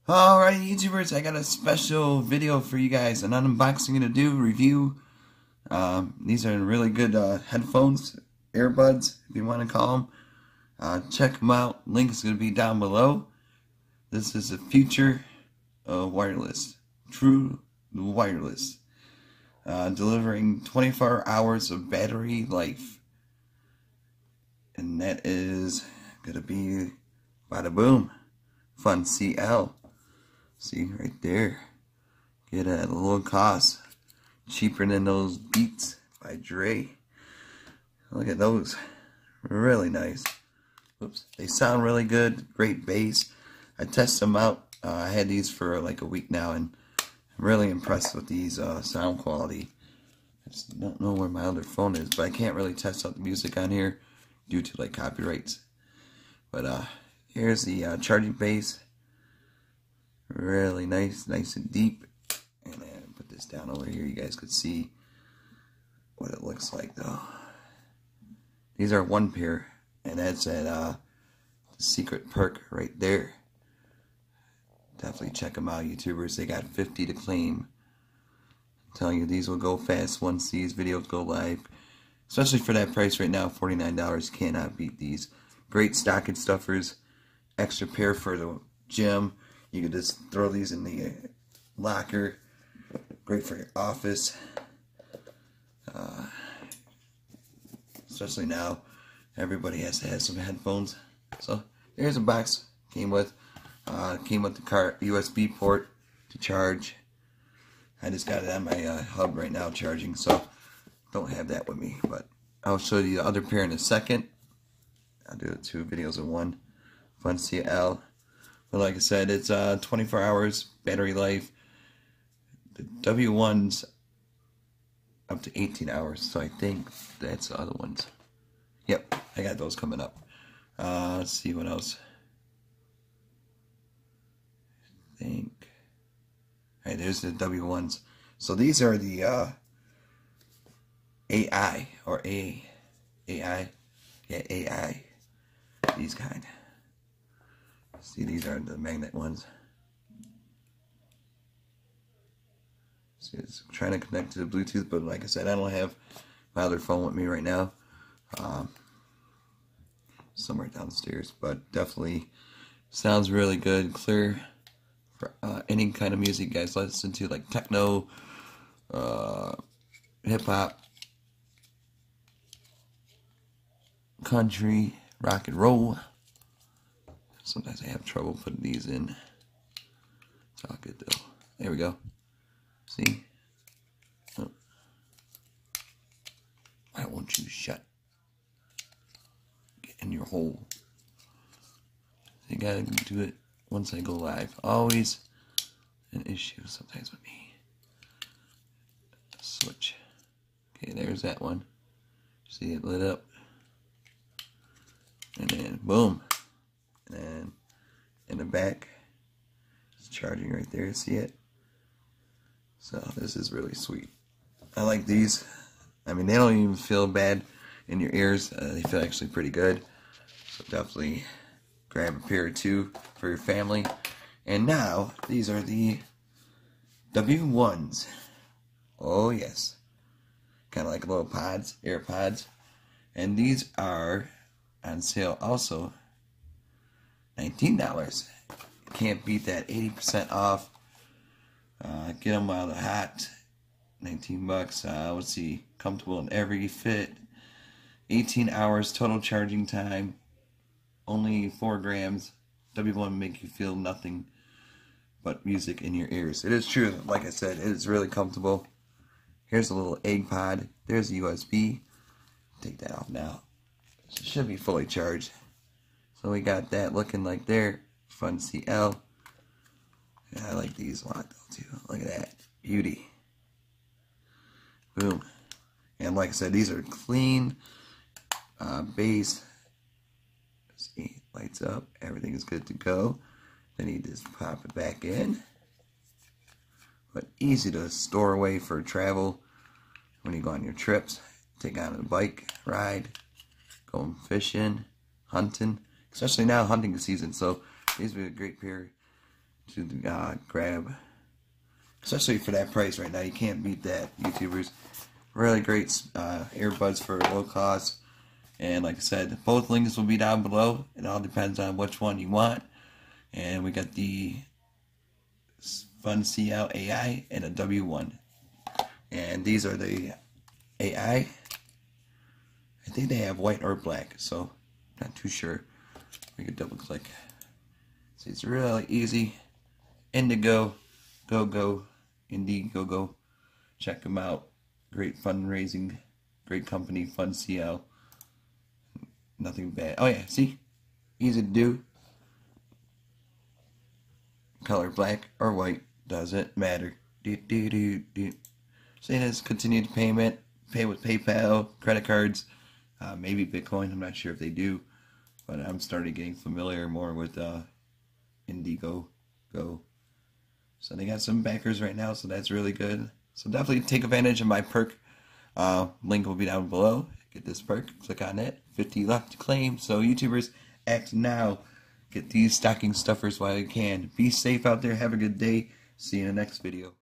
Alright, YouTubers, I got a special video for you guys, an unboxing to do, review. These are really good headphones, earbuds, if you want to call them. Check them out. Link is going to be down below. This is the future of wireless. True wireless. Delivering 24 hours of battery life. And that is going to be, bada boom, Funcl. See right there. Get it at a low cost. Cheaper than those Beats by Dre. Look at those. Really nice. Oops. They sound really good. Great bass. I tested them out. I had these for like a week now and I'm really impressed with these sound quality. I just don't know where my other phone is, but I can't really test out the music on here due to like copyrights. But here's the charging base. Really nice and deep. And then put this down over here. You guys could see what it looks like though. These are one pair, and that's at secret perk right there. Definitely check them out, YouTubers. They got 50 to claim. I'm telling you, these will go fast once these videos go live. Especially for that price right now, $49. Cannot beat these. Great stocking stuffers. Extra pair for the gym. You can just throw these in the locker. Great for your office. Especially now, everybody has to have some headphones. So here's a box. Came with the car USB port to charge. I just got it on my hub right now charging, so don't have that with me. But I'll show you the other pair in a second. I'll do 2 videos in one. Funcl. But like I said, it's 24 hours battery life. The W1's up to 18 hours, so I think that's the other ones. Yep, I got those coming up. Let's see what else. I think. Alright, there's the W1s. So these are the AI or AI. Yeah, AI. These kind. See, these are the magnet ones. See, it's trying to connect to the Bluetooth, but like I said, I don't have my other phone with me right now. Somewhere downstairs, but definitely sounds really good, clear for any kind of music you guys listen to, like techno, hip hop, country, rock and roll. Sometimes I have trouble putting these in. It's all good though. There we go. See? Oh. Why won't you shut? Get in your hole. You gotta do it once I go live. Always an issue sometimes with me. Switch. Okay, there's that one. See it lit up. And then boom. And then in the back, it's charging right there. See it? So this is really sweet. I like these. I mean, they don't even feel bad in your ears. They feel actually pretty good. So definitely grab a pair or 2 for your family. And now, these are the W1s. Oh yes. Kind of like little pods, AirPods. And these are on sale also. $19. Can't beat that. 80% off. Get them while they're hot. 19 bucks. Let's see. Comfortable in every fit. 18 hours total charging time. Only 4 grams. W1 make you feel nothing but music in your ears. It is true. Like I said, it is really comfortable. Here's a little egg pod. There's a USB. Take that off now. It should be fully charged. So we got that looking like there. Funcl. Yeah, I like these a lot though too. Look at that. Beauty. Boom. And like I said, these are clean. Bass. See, lights up. Everything is good to go. Then you just pop it back in. But easy to store away for travel. When you go on your trips. Take on a bike ride. Going fishing. Hunting. Especially now, hunting season. So these would be a great pair to grab, especially for that price right now. You can't beat that, YouTubers. Really great earbuds for low cost. And like I said, both links will be down below. It all depends on which one you want. And we got the Funcl AI and a W1. And these are the AI. I think they have white or black, so not too sure. We can double click. See, it's really easy. Indiegogo, Indiegogo. Check them out. Great fundraising, great company, Funcl. Nothing bad. Oh yeah, see? Easy to do. Color black or white, doesn't matter. Saying this, continued payment, pay with PayPal, credit cards, maybe Bitcoin. I'm not sure if they do, but I'm starting getting familiar more with Indiegogo. So they got some backers right now, so that's really good. So definitely take advantage of my perk. Link will be down below. Get this perk, click on it. 50 left to claim. So YouTubers, act now. Get these stocking stuffers while you can. Be safe out there. Have a good day. See you in the next video.